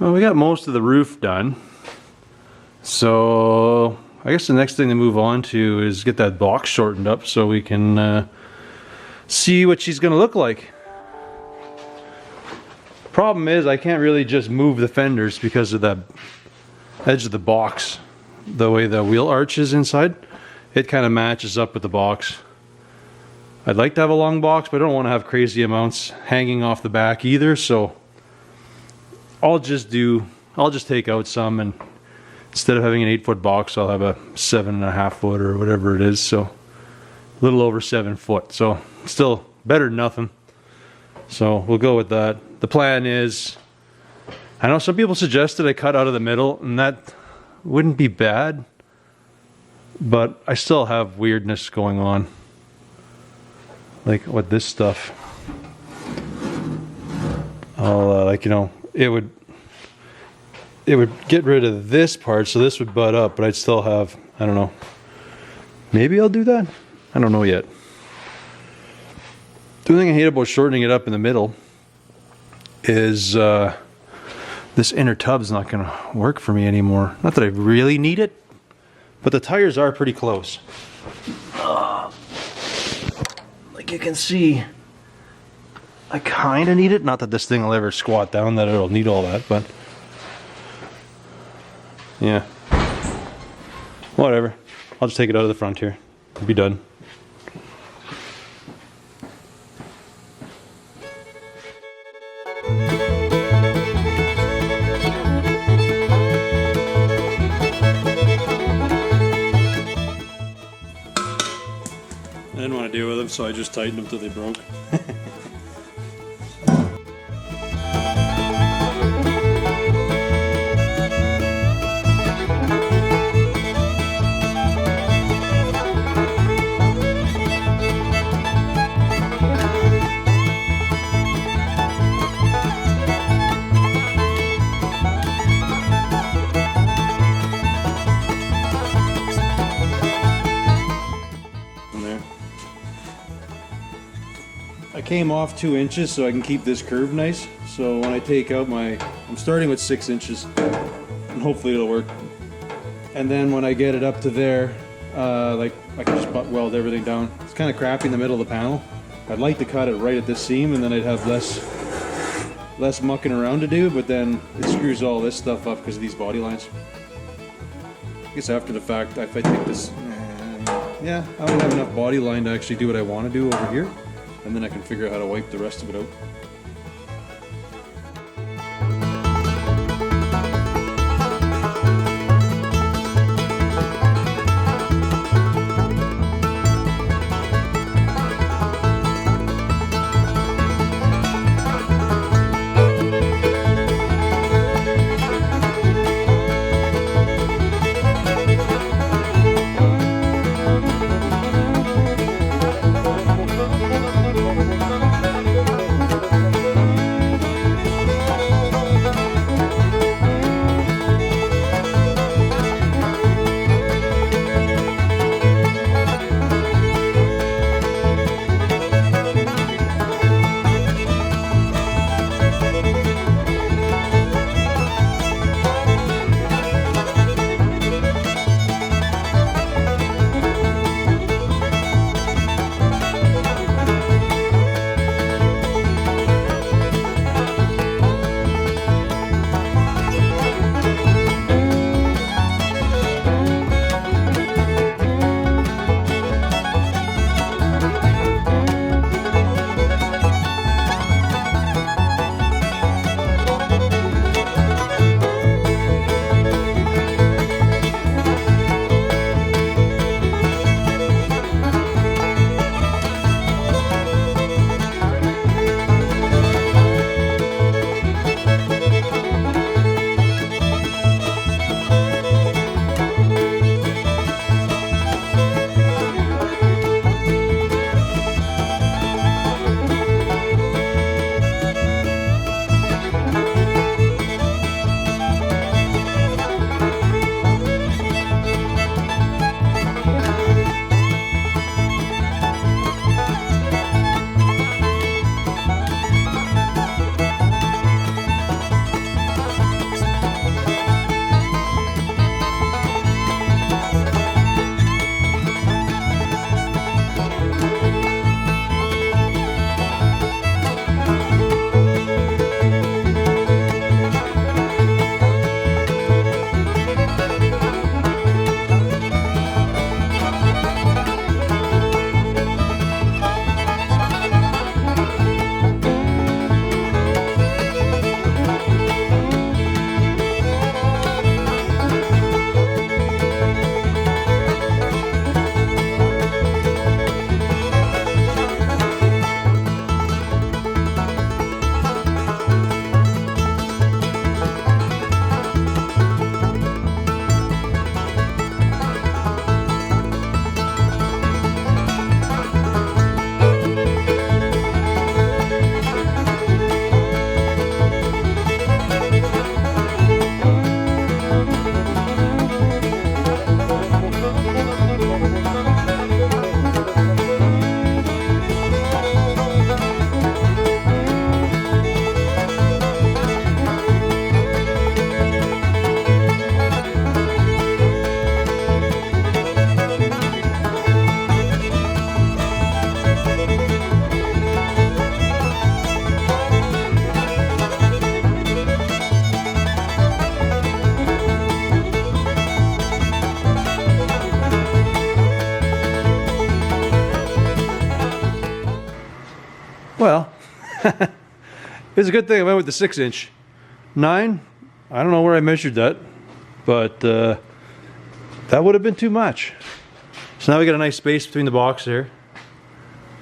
Well, we got most of the roof done. So I guess the next thing to move on to is get that box shortened up so we can see what she's gonna look like. Problem is I can't really just move the fenders because of the edge of the box. The way the wheel arch is inside, it kind of matches up with the box. I'd like to have a long box, but I don't want to have crazy amounts hanging off the back either, so I'll just take out some, and instead of having an 8-foot box, I'll have a 7.5 foot or whatever it is, so a little over 7 foot, so still better than nothing. So we'll go with that. The plan is, I know some people suggested I cut out of the middle, and that wouldn't be bad, but I still have weirdness going on, like with this stuff. I'll like, you know, it would get rid of this part, so this would butt up, but I'd still have, I don't know, maybe I'll do that, I don't know yet. The only thing I hate about shortening it up in the middle is this inner tub's not going to work for me anymore. Not that I really need it, but the tires are pretty close. Like you can see, I kind of need it. Not that this thing will ever squat down, that it'll need all that, but yeah. Whatever. I'll just take it out of the front here. It'll be done. I didn't want to deal with them, so I just tightened them till they broke. I came off 2 inches so I can keep this curve nice. So when I take out I'm starting with 6 inches, and hopefully it'll work. And then when I get it up to there, like I can just butt weld everything down. It's kind of crappy in the middle of the panel. I'd like to cut it right at this seam, and then I'd have less mucking around to do, but then it screws all this stuff up because of these body lines. I guess after the fact, if I take this, yeah, I don't have enough body line to actually do what I want to do over here. And then I can figure out how to wipe the rest of it out. It's a good thing I went with the 6-inch. 9, I don't know where I measured that, but that would have been too much. So now we got a nice space between the box there.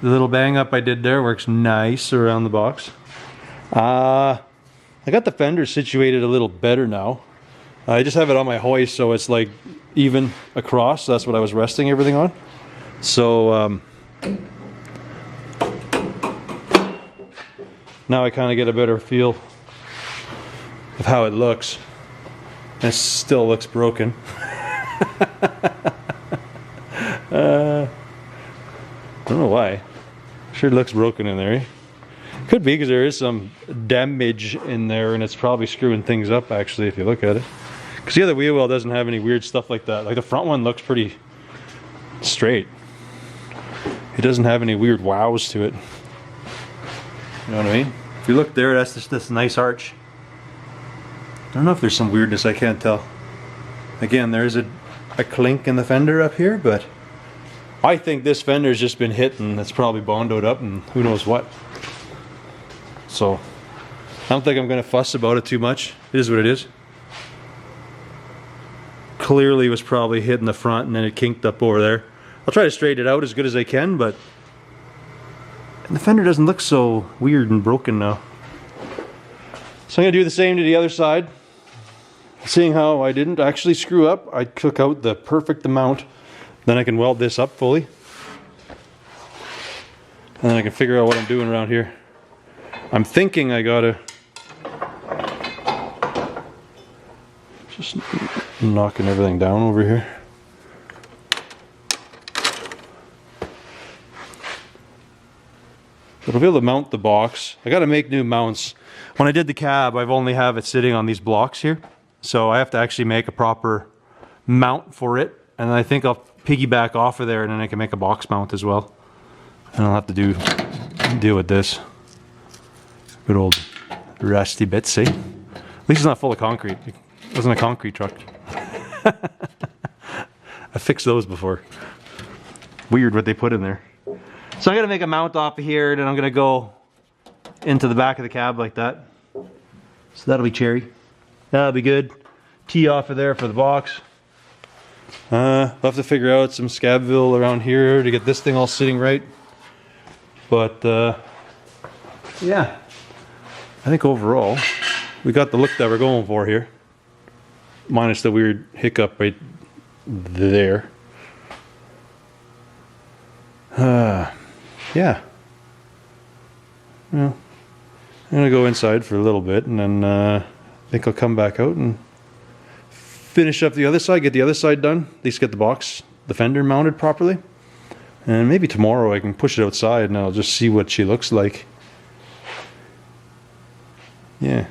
The little bang up I did there works nice around the box. I got the fender situated a little better now. I just have it on my hoist so it's like even across. That's what I was resting everything on. So now I kind of get a better feel of how it looks. And it still looks broken. I don't know why. Sure looks broken in there. Could be because there is some damage in there and it's probably screwing things up actually if you look at it. Because the other wheel well doesn't have any weird stuff like that. Like the front one looks pretty straight. It doesn't have any weird wows to it. You know what I mean? If you look there, that's just this nice arch. I don't know if there's some weirdness, I can't tell. Again, there's a clink in the fender up here, but I think this fender's just been hit and it's probably bondoed up and who knows what. So, I don't think I'm going to fuss about it too much. It is what it is. Clearly was probably hit in the front and then it kinked up over there. I'll try to straighten it out as good as I can, but the fender doesn't look so weird and broken now. So I'm going to do the same to the other side. Seeing how I didn't actually screw up, I took out the perfect amount. Then I can weld this up fully. And then I can figure out what I'm doing around here. I'm thinking I gotta just knocking everything down over here. But I'll be able to mount the box. I gotta make new mounts. When I did the cab, I've only have it sitting on these blocks here. So I have to actually make a proper mount for it. And then I think I'll piggyback off of there and then I can make a box mount as well. And I'll have to deal with this. Good old rusty bits, see? At least it's not full of concrete. It wasn't a concrete truck. I fixed those before. Weird what they put in there. So I'm gonna make a mount off of here and then I'm gonna go into the back of the cab like that. So that'll be cherry. That'll be good. Tee off of there for the box. I'll have to figure out some scabville around here to get this thing all sitting right. But yeah, I think overall we got the look that we're going for here. Minus the weird hiccup right there. Yeah. Well, I'm gonna go inside for a little bit and then I think I'll come back out and finish up the other side, get the other side done, at least get the box, the fender mounted properly. And maybe tomorrow I can push it outside and I'll just see what she looks like. Yeah.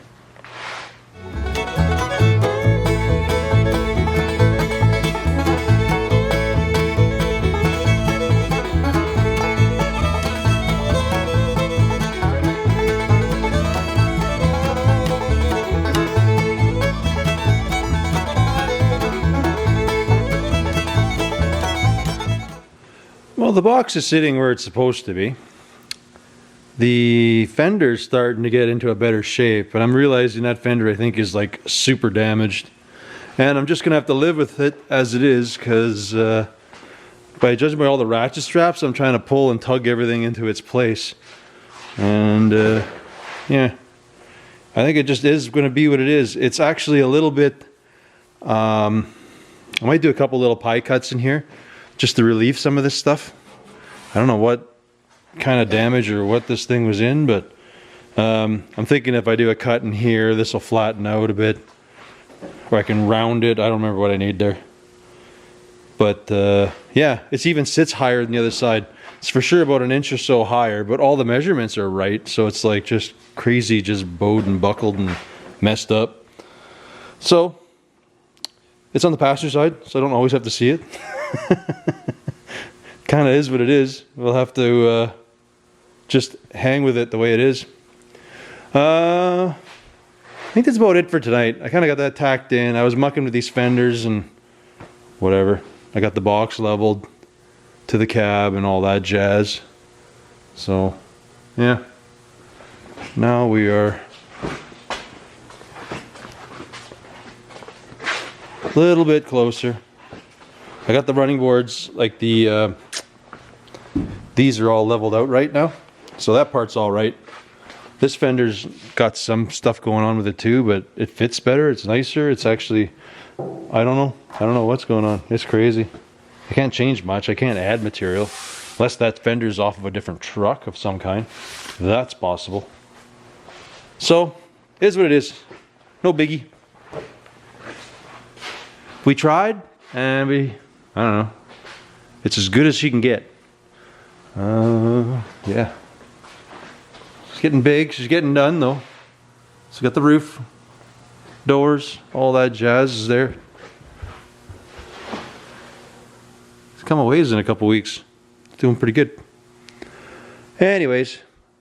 Well, the box is sitting where it's supposed to be. The fender's starting to get into a better shape, and I'm realizing that fender I think is like super damaged. And I'm just gonna have to live with it as it is, because by judging by all the ratchet straps, I'm trying to pull and tug everything into its place. And yeah, I think it just is gonna be what it is. It's actually a little bit, I might do a couple little pie cuts in here just to relieve some of this stuff. I don't know what kind of damage or what this thing was in, but I'm thinking if I do a cut in here, this will flatten out a bit, or I can round it. I don't remember what I need there, but yeah, it even sits higher than the other side. It's for sure about an inch or so higher, but all the measurements are right, so it's like just crazy, just bowed and buckled and messed up. So it's on the passenger side, so I don't always have to see it. Kind of is what it is. We'll have to just hang with it the way it is. I think that's about it for tonight. I kind of got that tacked in. I was mucking with these fenders and whatever. I got the box leveled to the cab and all that jazz. So yeah, Now we are a little bit closer. I got the running boards, like the these are all leveled out right now, so that part's all right. This fender's got some stuff going on with it too, but it fits better, it's nicer, it's actually, I don't know what's going on. It's crazy. I can't change much, I can't add material, unless that fender's off of a different truck of some kind. That's possible. So, it is what it is. No biggie. We tried, and I don't know. It's as good as she can get. Yeah. She's getting big, she's getting done though. She's got the roof, doors, all that jazz is there. It's come a ways in a couple weeks. It's doing pretty good. Anyways,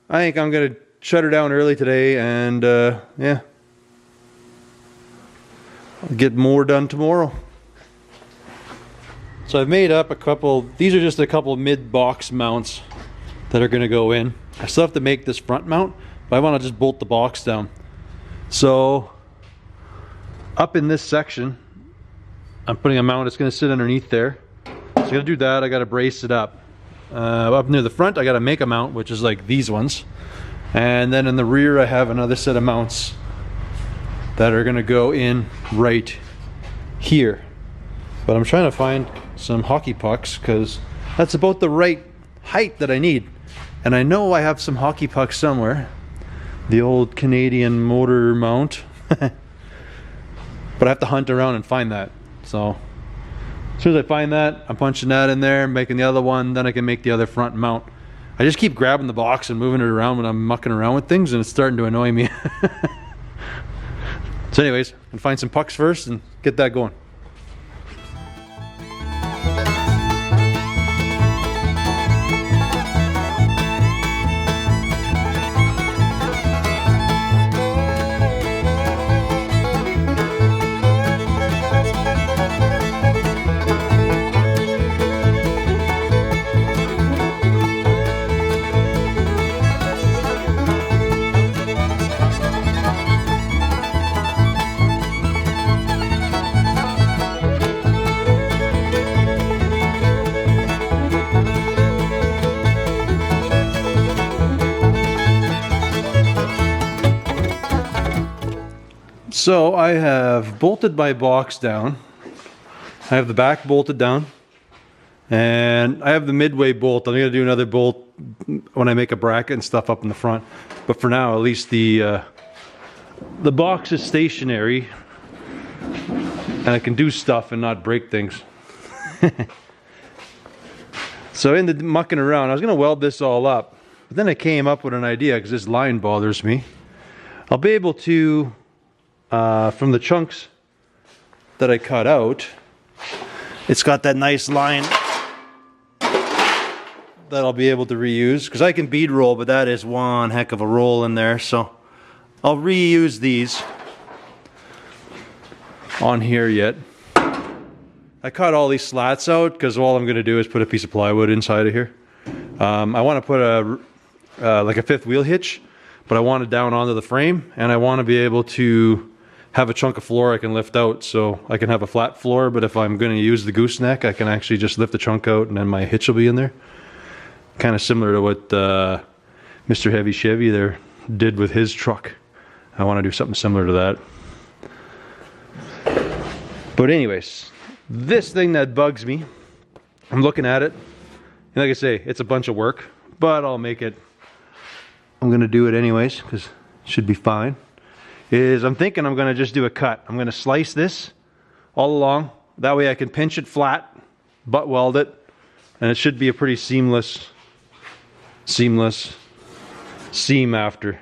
I think I'm gonna shut her down early today, and yeah, I'll get more done tomorrow. So I've made up a couple, these are just a couple mid-box mounts that are gonna go in. I still have to make this front mount, but I wanna just bolt the box down. So up in this section, I'm putting a mount that's gonna sit underneath there. So I gotta do that, I gotta brace it up. Up near the front, I gotta make a mount, which is like these ones. And then in the rear, I have another set of mounts that are gonna go in right here. But I'm trying to find some hockey pucks, because that's about the right height that I need. And I know I have some hockey pucks somewhere. The old Canadian motor mount. But I have to hunt around and find that. So as soon as I find that, I'm punching that in there, making the other one, then I can make the other front mount. I just keep grabbing the box and moving it around when I'm mucking around with things, and it's starting to annoy me. So anyways, I'll find some pucks first and get that going. So I have bolted my box down. I have the back bolted down, and I have the midway bolt. I'm gonna do another bolt when I make a bracket and stuff up in the front. But for now, at least the box is stationary, and I can do stuff and not break things. So in the mucking around, I was gonna weld this all up, but then I came up with an idea, because this line bothers me. I'll be able to, from the chunks that I cut out, it's got that nice line that I'll be able to reuse, because I can bead roll, but that is one heck of a roll in there. So I'll reuse these on here yet. I cut all these slats out because all I'm going to do is put a piece of plywood inside of here. I want to put a like a fifth wheel hitch, but I want it down onto the frame, and I want to be able to have a chunk of floor I can lift out, so I can have a flat floor, but if I'm going to use the gooseneck, I can actually just lift the chunk out and then my hitch will be in there. Kind of similar to what Mr. Heavy Chevy there did with his truck. I want to do something similar to that. But anyways, this thing that bugs me, I'm looking at it, and like I say, it's a bunch of work, but I'll make it. I'm going to do it anyways, because it should be fine. Is I'm thinking I'm going to just do a cut. I'm going to slice this all along. That way I can pinch it flat, butt weld it, and it should be a pretty seamless seam after.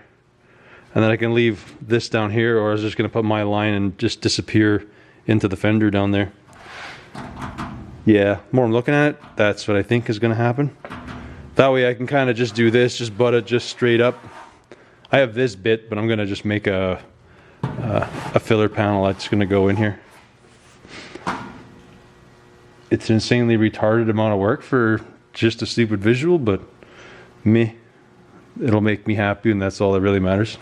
And then I can leave this down here, or I was just going to put my line and just disappear into the fender down there. Yeah, the more I'm looking at it, that's what I think is going to happen. That way I can kind of just do this, just butt it just straight up. I have this bit, but I'm going to just make a filler panel that's going to go in here. It's an insanely retarded amount of work for just a stupid visual, but meh. it'll make me happy, and that's all that really matters.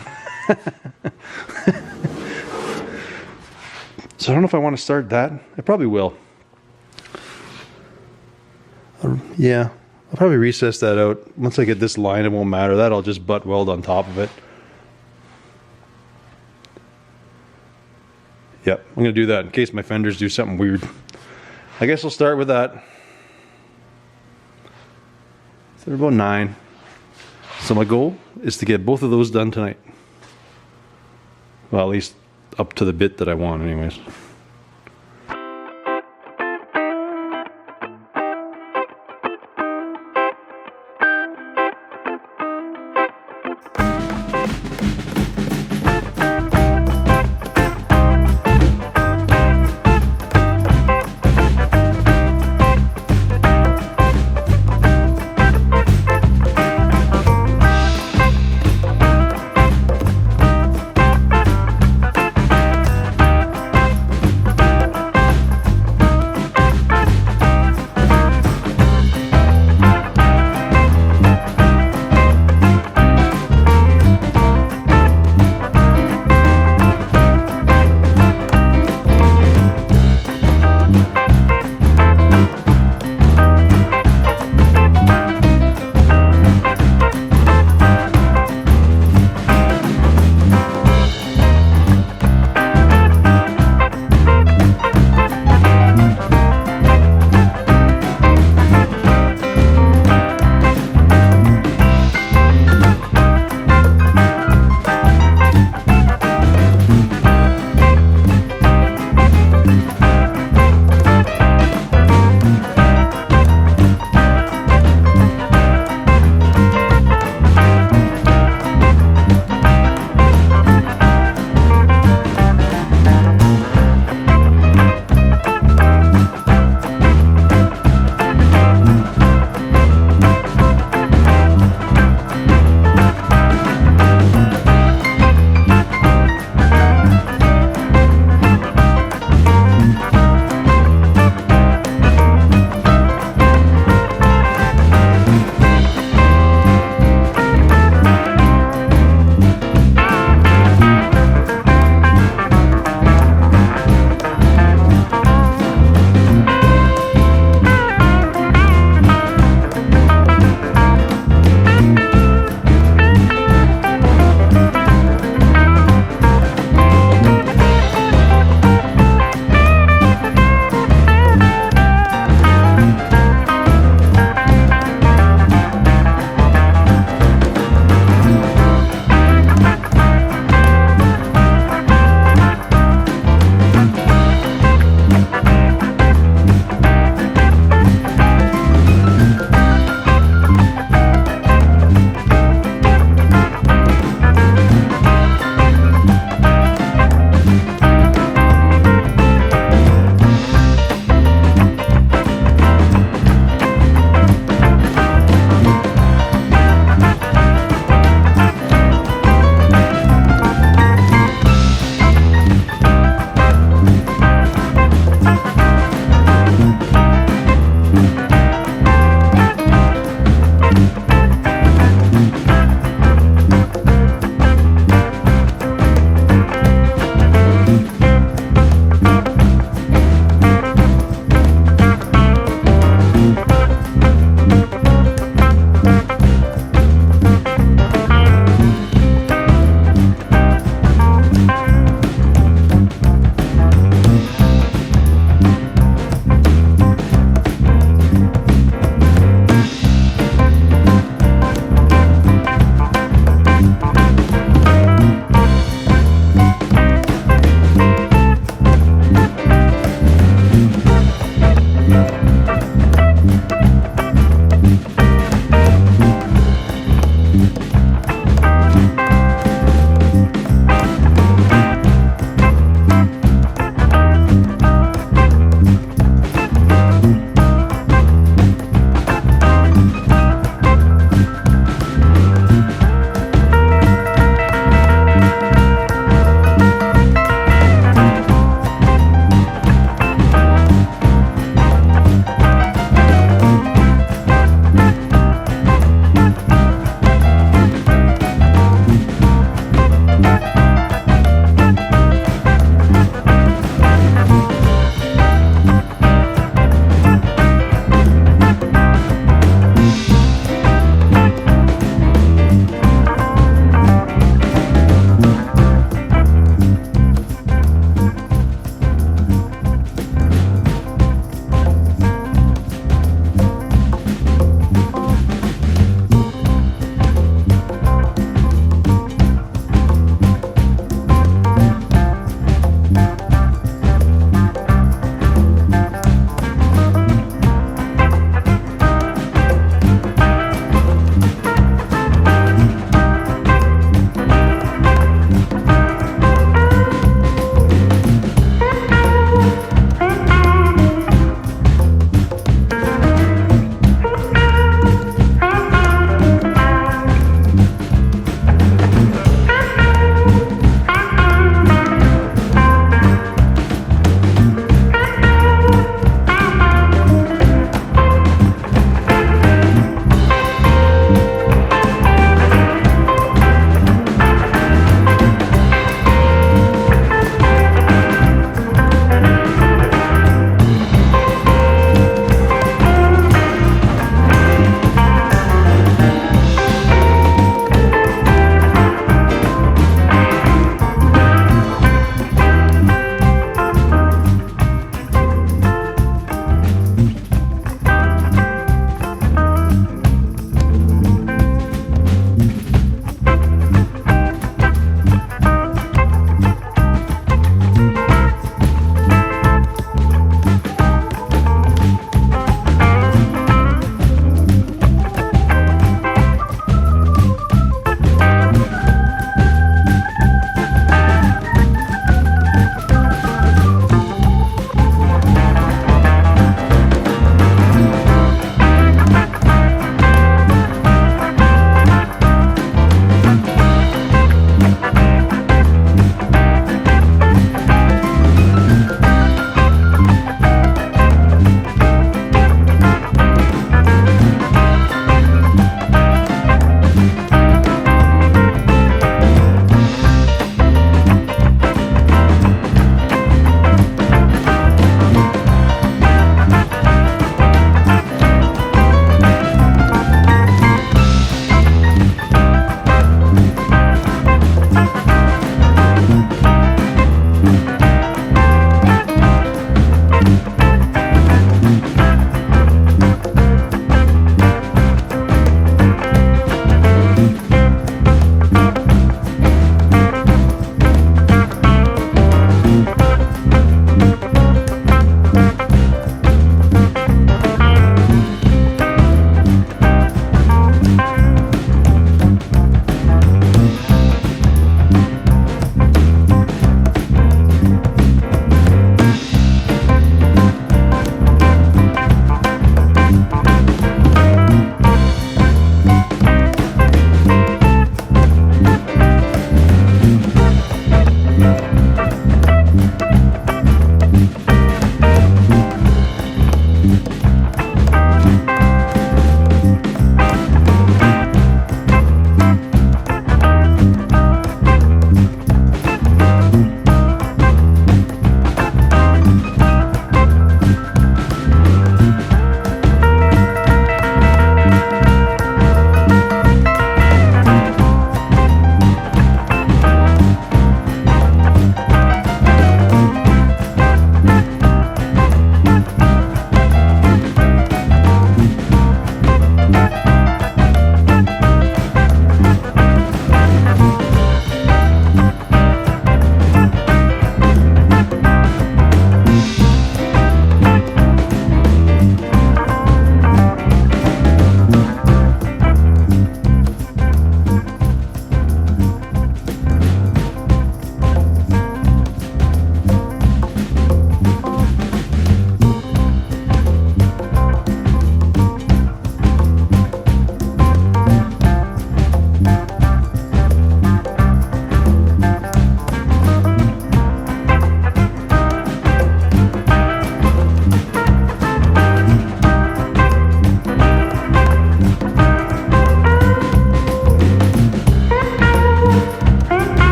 So I don't know if I want to start that. I probably will. Yeah, I'll probably recess that out. Once I get this line, it won't matter. That I'll just butt weld on top of it. Yep, I'm going to do that in case my fenders do something weird. I guess I'll start with that. So they're about 9. So my goal is to get both of those done tonight. Well, at least up to the bit that I want anyways.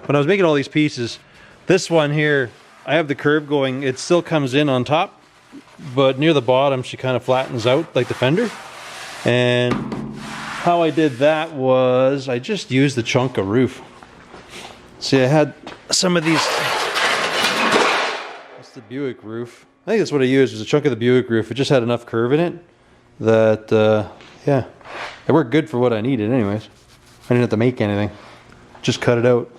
when I was making all these pieces, this one here, I have the curve going, it still comes in on top, but near the bottom she kind of flattens out like the fender. And how I did that was I just used the chunk of roof. See, I had some of these, that's the Buick roof. I think that's what I used, was a chunk of the Buick roof. It just had enough curve in it that, yeah, it worked good for what I needed anyways. I didn't have to make anything, just cut it out.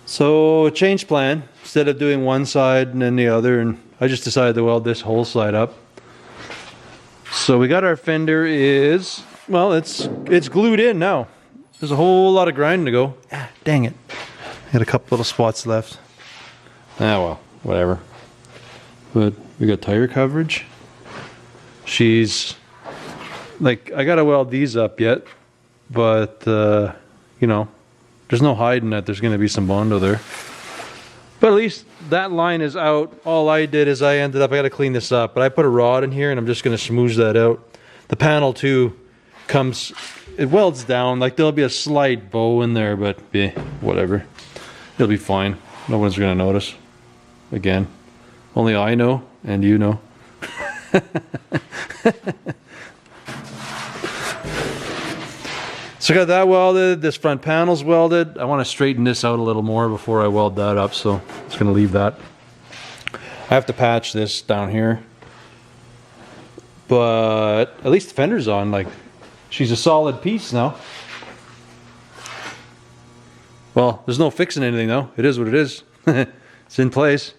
So change plan, instead of doing one side and then the other, and I just decided to weld this whole side up. So we got our fender is, well, it's glued in now. There's a whole lot of grinding to go. Ah, dang it. I got a couple little spots left. Ah, well, whatever. But we got tire coverage. She's, like, I gotta weld these up yet, but, you know, there's no hiding that there's gonna be some Bondo there. But at least that line is out. All I did is I gotta clean this up, but I put a rod in here and I'm just gonna smooth that out. The panel too comes, it welds down, like there'll be a slight bow in there, but yeah, whatever. It'll be fine. No one's gonna notice. Again, only I know and you know. So I got that welded, this front panel's welded. I want to straighten this out a little more before I weld that up, so I'm just going to leave that. I have to patch this down here. But at least the fender's on, like, she's a solid piece now. Well, there's no fixing anything though. It is what it is. It's in place.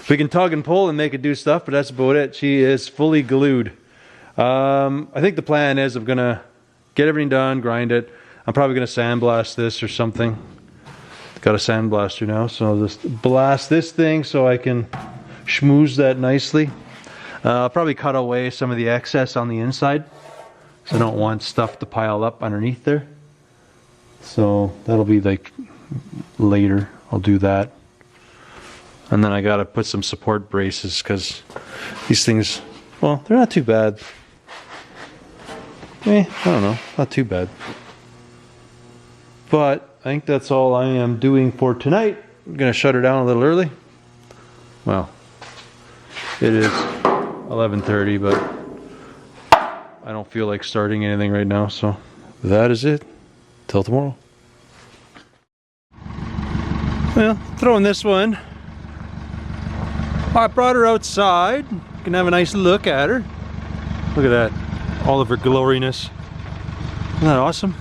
We can tug and pull and make it do stuff, but that's about it. She is fully glued. I think the plan is I'm going to get everything done, grind it. I'm probably going to sandblast this or something. Got a sandblaster now, so I'll just blast this thing so I can schmooze that nicely. I'll probably cut away some of the excess on the inside, so I don't want stuff to pile up underneath there. So that'll be like later. I'll do that. And then I got to put some support braces because these things, well, they're not too bad. I don't know, not too bad. But I think that's all I am doing for tonight. I'm going to shut her down a little early. Well, it is 11:30, but I don't feel like starting anything right now, so that is it. Till tomorrow. Well, throwing this one. I brought her outside. You can have a nice look at her. Look at that. All of her gloriness. Isn't that awesome?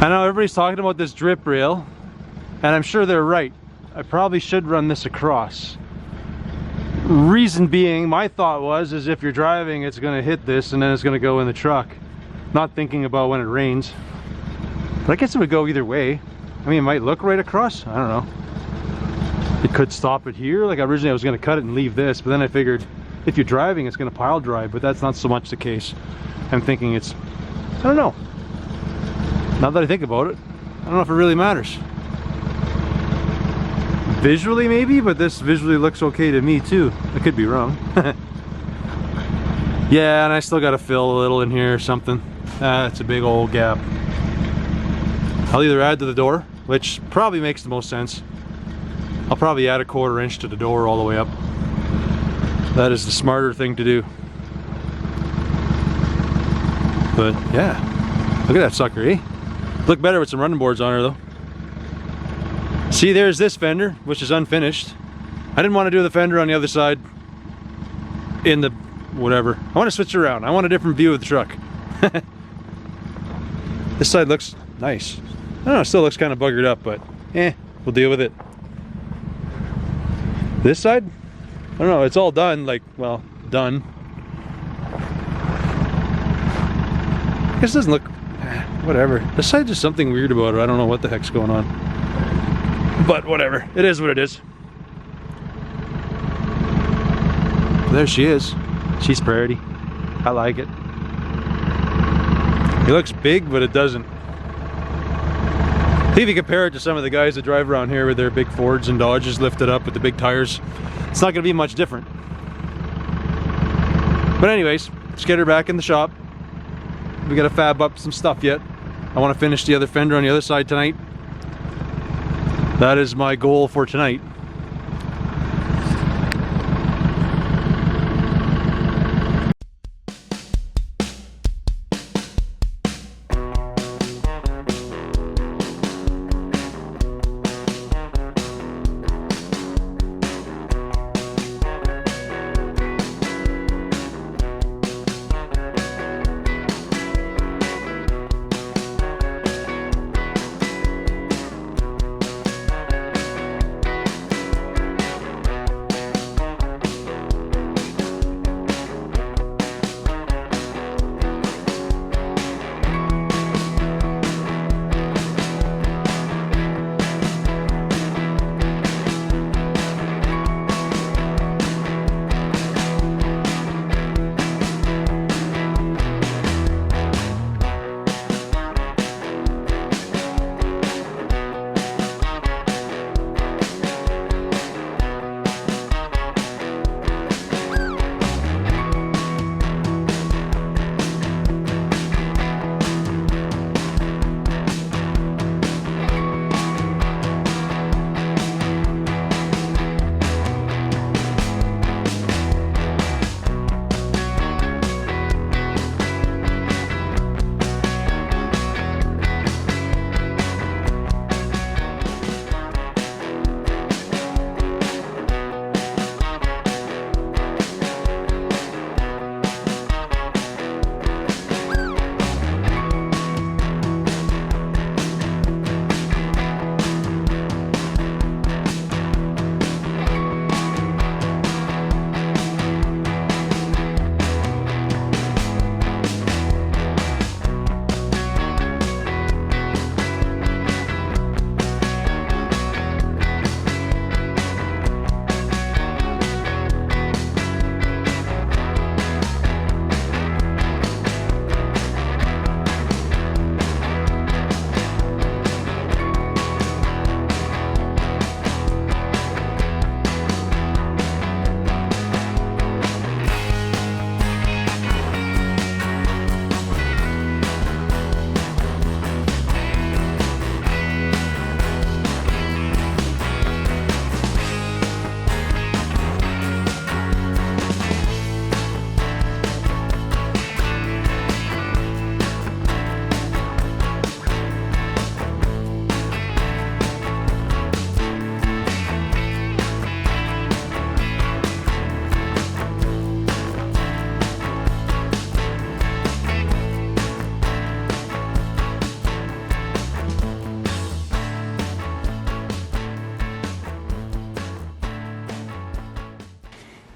I know everybody's talking about this drip rail, and I'm sure they're right. I probably should run this across. Reason being, my thought was, is if you're driving, it's going to hit this and then it's going to go in the truck. Not thinking about when it rains. But I guess it would go either way. I mean, it might look right across. I don't know. It could stop it here. Like originally I was going to cut it and leave this, but then I figured if you're driving, it's going to pile drive, but that's not so much the case. I'm thinking it's, I don't know. Now that I think about it, I don't know if it really matters. Visually maybe, but this visually looks okay to me too. I could be wrong. Yeah, and I still got to fill a little in here or something. It's a big old gap. I'll either add to the door, which probably makes the most sense. I'll probably add a 1/4 inch to the door all the way up. That is the smarter thing to do. But yeah, look at that sucker, eh? Look better with some running boards on her though. See, there's this fender, which is unfinished. I didn't want to do the fender on the other side in the whatever. I want to switch around. I want a different view of the truck. This side looks nice. I don't know, it still looks kind of buggered up, but we'll deal with it. This side? I don't know, it's all done, like, well, done. I guess it doesn't look, whatever. This side, just something weird about it. I don't know what the heck's going on. But whatever, it is what it is. There she is. She's pretty. I like it. It looks big, but it doesn't. If you compare it to some of the guys that drive around here with their big Fords and Dodges lifted up with the big tires, it's not going to be much different. But anyways, let's get her back in the shop. We gotta fab up some stuff yet. I want to finish the other fender on the other side tonight. That is my goal for tonight.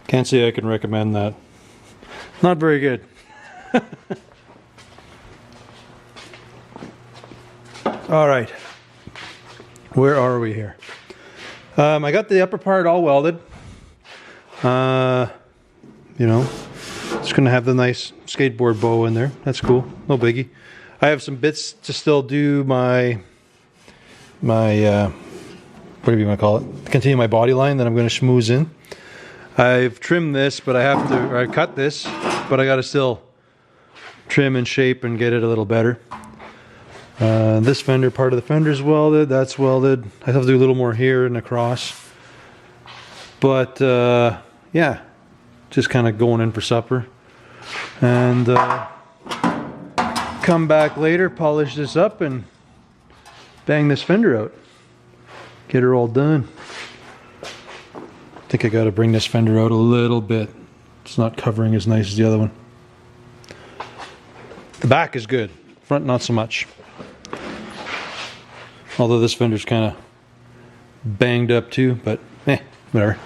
Can't say I can recommend that. Not very good. All right, where are we here? I got the upper part all welded. You know, it's gonna have the nice skateboard bow in there. That's cool, no biggie. I have some bits to still do my whatever you want to call it, continue my body line that I'm going to schmooze in. I've trimmed this, but I cut this, but I got to still trim and shape and get it a little better. This fender, part of the fender is welded, that's welded. I have to do a little more here and across. But yeah, just kind of going in for supper. And come back later, polish this up and bang this fender out. Get her all done. I think I got to bring this fender out a little bit. It's not covering as nice as the other one. The back is good, front not so much. Although this fender's kind of banged up too, but whatever.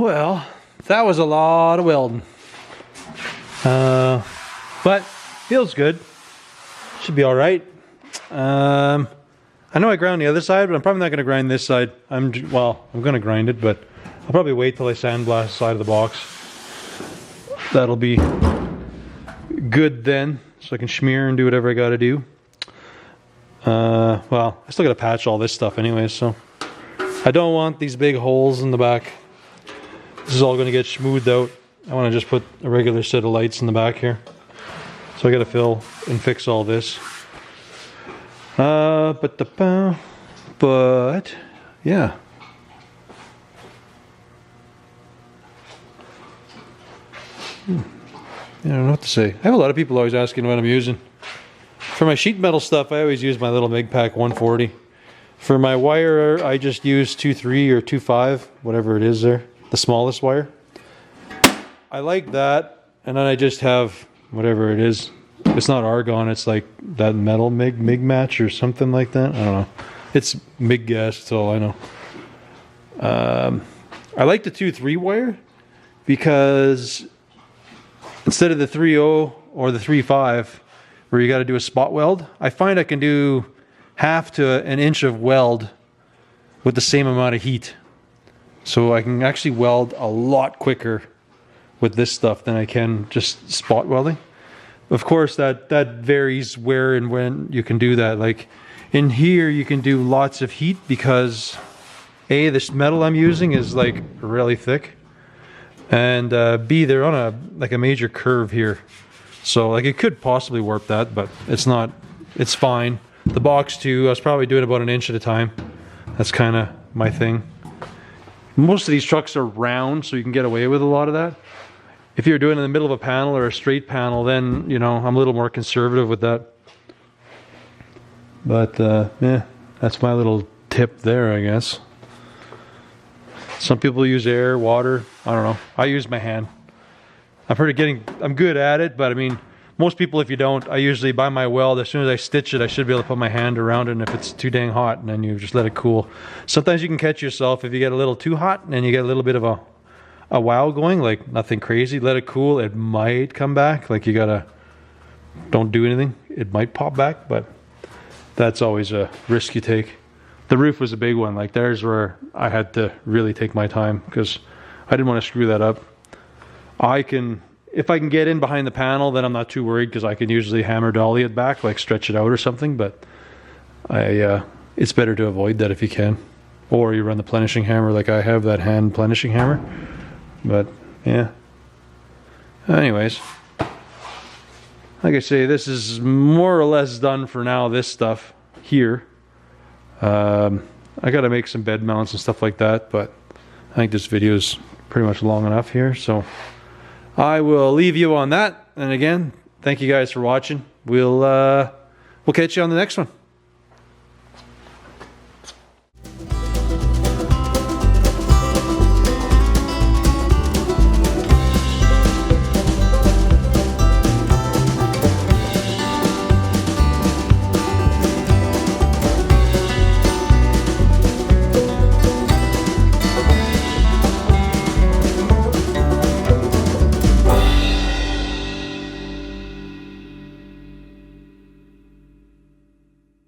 Well, that was a lot of welding. But feels good. Should be all right. I know I ground the other side, but I'm probably not going to grind this side. I'm going to grind it, but I'll probably wait till I sandblast the side of the box. That'll be good then, so I can smear and do whatever I got to do. Well, I still got to patch all this stuff anyway, so I don't want these big holes in the back. This is all going to get smoothed out. I want to just put a regular set of lights in the back here. So I got to fill and fix all this. But yeah. I don't know what to say. I have a lot of people always asking what I'm using. For my sheet metal stuff, I always use my little MigPack 140. For my wire, I just use 2.3 or 2.5, whatever it is there, the smallest wire. I like that, and then I just have whatever it is. It's not argon, it's like that metal MIG match or something like that. I don't know. It's MIG gas, that's all I know. I like the 2.3 wire because instead of the 3.0 or the 3.5 where you got to do a spot weld, I find I can do half to an inch of weld with the same amount of heat. So I can actually weld a lot quicker with this stuff than I can just spot welding. Of course, that varies where and when you can do that. Like in here, you can do lots of heat because A, this metal I'm using is like really thick, and B, they're on a major curve here. So like it could possibly warp that, but it's not. It's fine. The box too, I was probably doing about an inch at a time. That's kind of my thing. Most of these trucks are round, so you can get away with a lot of that. If you're doing it in the middle of a panel or a straight panel, then, you know, I'm a little more conservative with that. But, yeah, that's my little tip there, I guess. Some people use air, water, I don't know. I use my hand. I'm good at it, but I mean, most people, if you don't, I usually, by my weld, as soon as I stitch it, I should be able to put my hand around it, and if it's too dang hot, and then you just let it cool. Sometimes you can catch yourself if you get a little too hot, and you get a little bit of a wow going, like nothing crazy, let it cool, it might come back. Like you gotta, don't do anything, it might pop back, but that's always a risk you take. The roof was a big one, like there's where I had to really take my time because I didn't want to screw that up. If I can get in behind the panel, then I'm not too worried because I can usually hammer dolly it back, like stretch it out or something, but it's better to avoid that if you can. Or you run the plenishing hammer like I have, that hand plenishing hammer. But yeah, anyways, like I say, this is more or less done for now, this stuff here. I gotta make some bed mounts and stuff like that, but I think this video is pretty much long enough here, so I will leave you on that. And again, thank you guys for watching. We'll catch you on the next one.